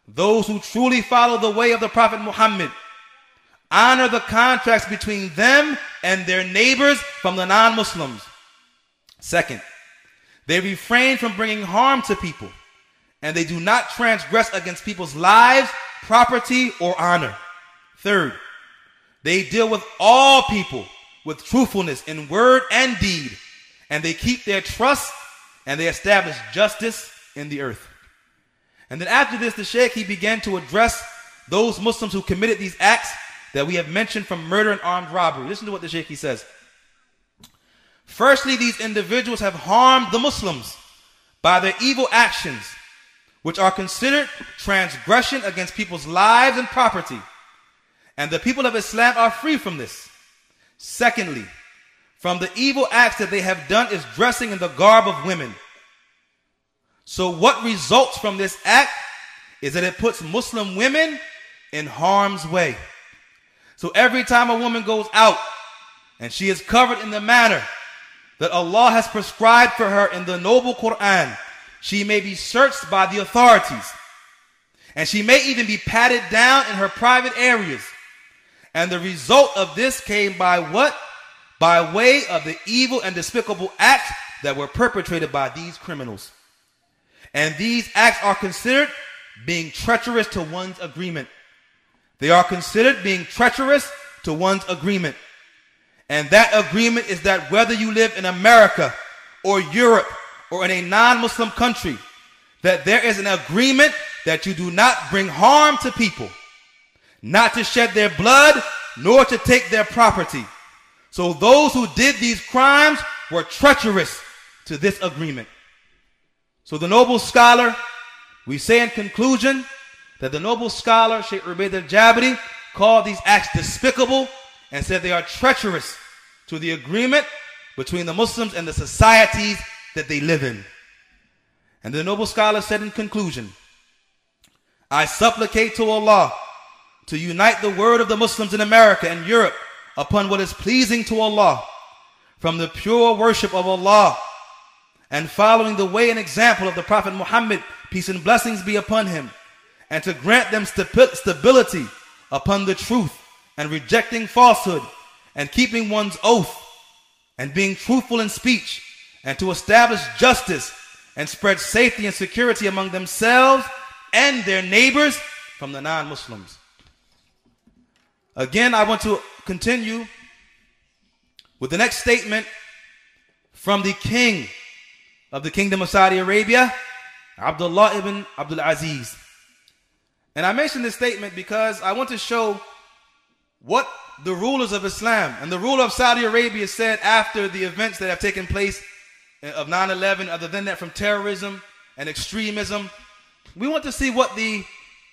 Those who truly follow the way of the Prophet Muhammad honor the contracts between them and their neighbors from the non-Muslims. Second, they refrain from bringing harm to people, and they do not transgress against people's lives, property, or honor. Third, they deal with all people with truthfulness in word and deed, and they keep their trust, and they establish justice in the earth. And then after this, the Shaykh, he began to address those Muslims who committed these acts that we have mentioned, from murder and armed robbery. Listen to what the Shaykh, he says. Firstly, these individuals have harmed the Muslims by their evil actions, which are considered transgression against people's lives and property. And the people of Islam are free from this. Secondly, from the evil acts that they have done is dressing in the garb of women. So what results from this act is that it puts Muslim women in harm's way. So every time a woman goes out and she is covered in the manner that Allah has prescribed for her in the noble Quran, she may be searched by the authorities, and she may even be patted down in her private areas. And the result of this came by what? By way of the evil and despicable acts that were perpetrated by these criminals. And these acts are considered being treacherous to one's agreement. They are considered being treacherous to one's agreement. And that agreement is that whether you live in America or Europe or in a non-Muslim country, that there is an agreement that you do not bring harm to people, not to shed their blood, nor to take their property. So those who did these crimes were treacherous to this agreement. So the noble scholar, we say in conclusion, that the noble scholar, Shaykh Ubaid al-Jabari, called these acts despicable and said they are treacherous to the agreement between the Muslims and the societies that they live in. And the noble scholar said in conclusion, I supplicate to Allah to unite the word of the Muslims in America and Europe upon what is pleasing to Allah, from the pure worship of Allah and following the way and example of the Prophet Muhammad, peace and blessings be upon him, and to grant them stability upon the truth and rejecting falsehood and keeping one's oath and being truthful in speech, and to establish justice and spread safety and security among themselves and their neighbors from the non-Muslims. Again, I want to continue with the next statement from the king of the Kingdom of Saudi Arabia, Abdullah ibn Abdul Aziz. And I mention this statement because I want to show what the rulers of Islam and the ruler of Saudi Arabia said after the events that have taken place of 9/11, other than that from terrorism and extremism. We want to see what the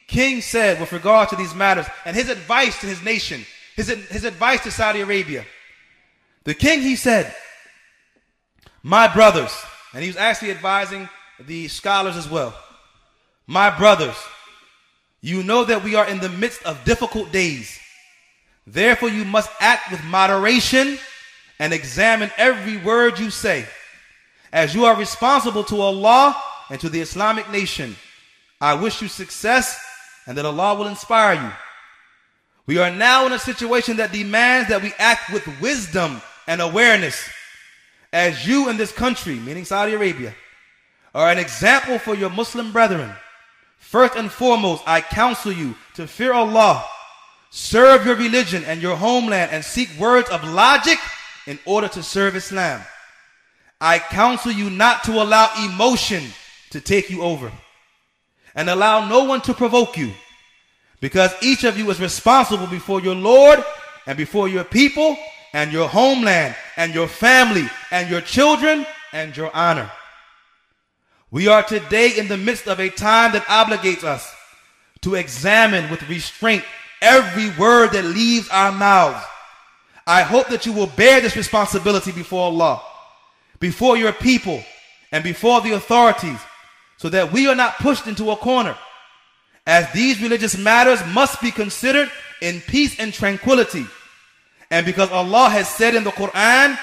king said with regard to these matters and his advice to his nation, his advice to Saudi Arabia. The king, he said, my brothers, and he was actually advising the scholars as well. My brothers, you know that we are in the midst of difficult days. Therefore, you must act with moderation and examine every word you say, as you are responsible to Allah and to the Islamic nation. I wish you success and that Allah will inspire you. We are now in a situation that demands that we act with wisdom and awareness, as you in this country, meaning Saudi Arabia, are an example for your Muslim brethren. First and foremost, I counsel you to fear Allah, serve your religion and your homeland, and seek words of logic in order to serve Islam. I counsel you not to allow emotion to take you over, and allow no one to provoke you, because each of you is responsible before your Lord and before your people and your homeland and your family and your children and your honor. We are today in the midst of a time that obligates us to examine with restraint every word that leaves our mouths. I hope that you will bear this responsibility before Allah, before your people, and before the authorities, so that we are not pushed into a corner, as these religious matters must be considered in peace and tranquility. And because Allah has said in the Quran,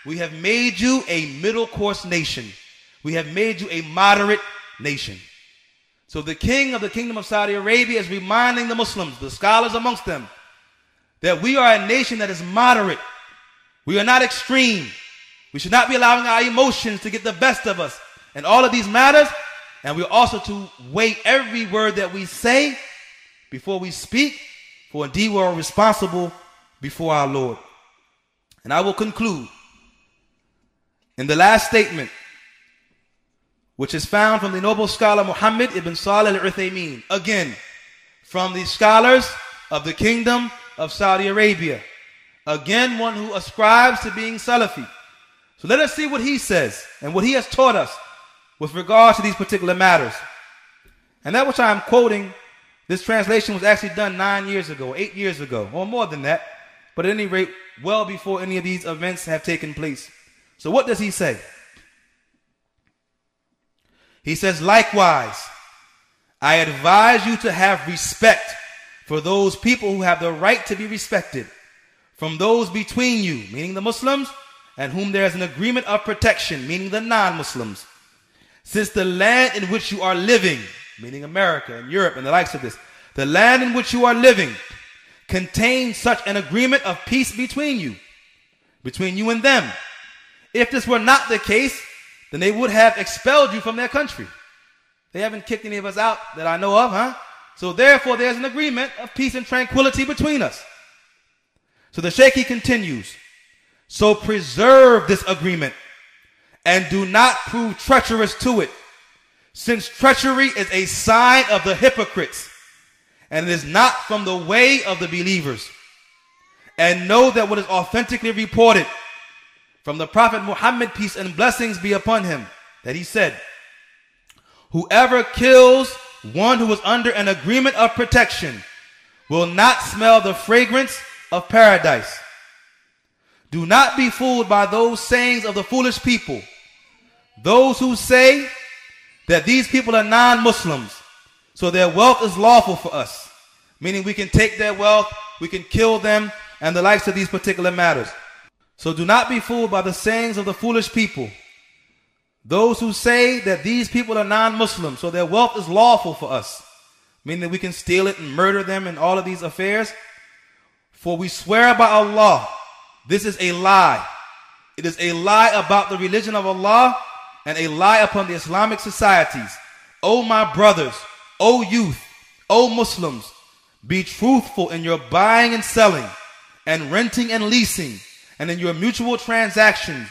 we have made you a middle course nation. We have made you a moderate nation. So the king of the kingdom of Saudi Arabia is reminding the Muslims, the scholars amongst them, that we are a nation that is moderate. We are not extreme. We should not be allowing our emotions to get the best of us in all of these matters. And we are also to weigh every word that we say before we speak, for indeed we are responsible before our Lord. And I will conclude in the last statement, which is found from the noble scholar Muhammad ibn Salih al-Uthaymeen, again, from the scholars of the kingdom of Saudi Arabia, again one who ascribes to being Salafi. So let us see what he says and what he has taught us with regard to these particular matters. And that which I am quoting, this translation was actually done 9 years ago, 8 years ago, or more than that, but at any rate, well before any of these events have taken place. So what does he say? He says, likewise, I advise you to have respect for those people who have the right to be respected, from those between you, meaning the Muslims, and whom there is an agreement of protection, meaning the non-Muslims. Since the land in which you are living, meaning America and Europe and the likes of this, the land in which you are living contains such an agreement of peace between you and them. If this were not the case, then they would have expelled you from their country. They haven't kicked any of us out that I know of, huh? So therefore there's an agreement of peace and tranquility between us. So the Shaykh, he continues, so preserve this agreement and do not prove treacherous to it, since treachery is a sign of the hypocrites and it is not from the way of the believers. And know that what is authentically reported from the Prophet Muhammad, peace and blessings be upon him, that he said, whoever kills one who is under an agreement of protection will not smell the fragrance of paradise. Do not be fooled by those sayings of the foolish people, those who say that these people are non-Muslims, so their wealth is lawful for us, meaning we can take their wealth, we can kill them, and the likes of these particular matters. So do not be fooled by the sayings of the foolish people, those who say that these people are non-Muslims, so their wealth is lawful for us, meaning that we can steal it and murder them and all of these affairs. For we swear by Allah, this is a lie. It is a lie about the religion of Allah and a lie upon the Islamic societies. O my brothers, O youth, O Muslims, be truthful in your buying and selling and renting and leasing and in your mutual transactions,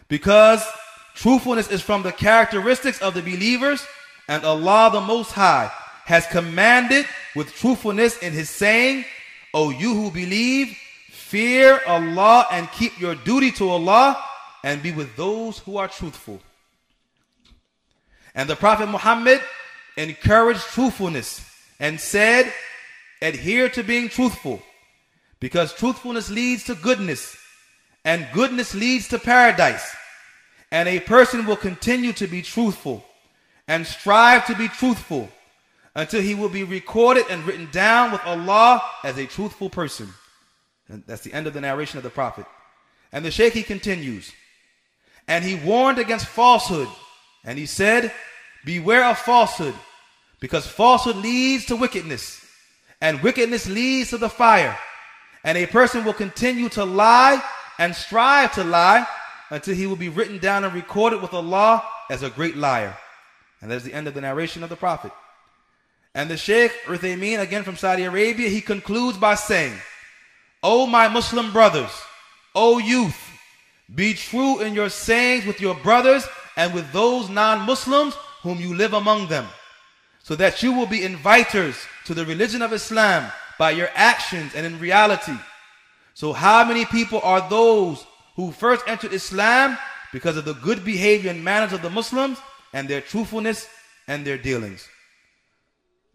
because truthfulness is from the characteristics of the believers, and Allah the Most High has commanded with truthfulness in his saying, O you who believe, fear Allah and keep your duty to Allah and be with those who are truthful. And the Prophet Muhammad encouraged truthfulness and said, adhere to being truthful, because truthfulness leads to goodness, and goodness leads to paradise. And a person will continue to be truthful and strive to be truthful until he will be recorded and written down with Allah as a truthful person. And that's the end of the narration of the Prophet. And the Shaykh, he continues, and he warned against falsehood, and he said, beware of falsehood, because falsehood leads to wickedness, and wickedness leads to the fire. And a person will continue to lie and strive to lie until he will be written down and recorded with Allah as a great liar. And that's the end of the narration of the Prophet. And the Shaykh Uthaymeen, again from Saudi Arabia, he concludes by saying, O my Muslim brothers, O youth, be true in your sayings with your brothers and with those non-Muslims whom you live among them, so that you will be inviters to the religion of Islam by your actions and in reality. So how many people are those who first entered Islam because of the good behavior and manners of the Muslims and their truthfulness and their dealings?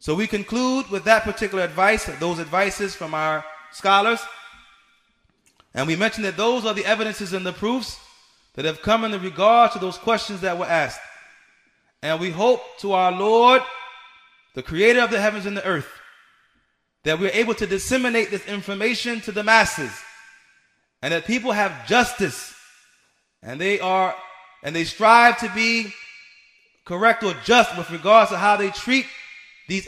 So we conclude with that particular advice, those advices from our scholars. And we mentioned that those are the evidences and the proofs that have come in regard to those questions that were asked. And we hope to our Lord, the creator of the heavens and the earth, that we're able to disseminate this information to the masses, and that people have justice, and they strive to be correct or just with regards to how they treat these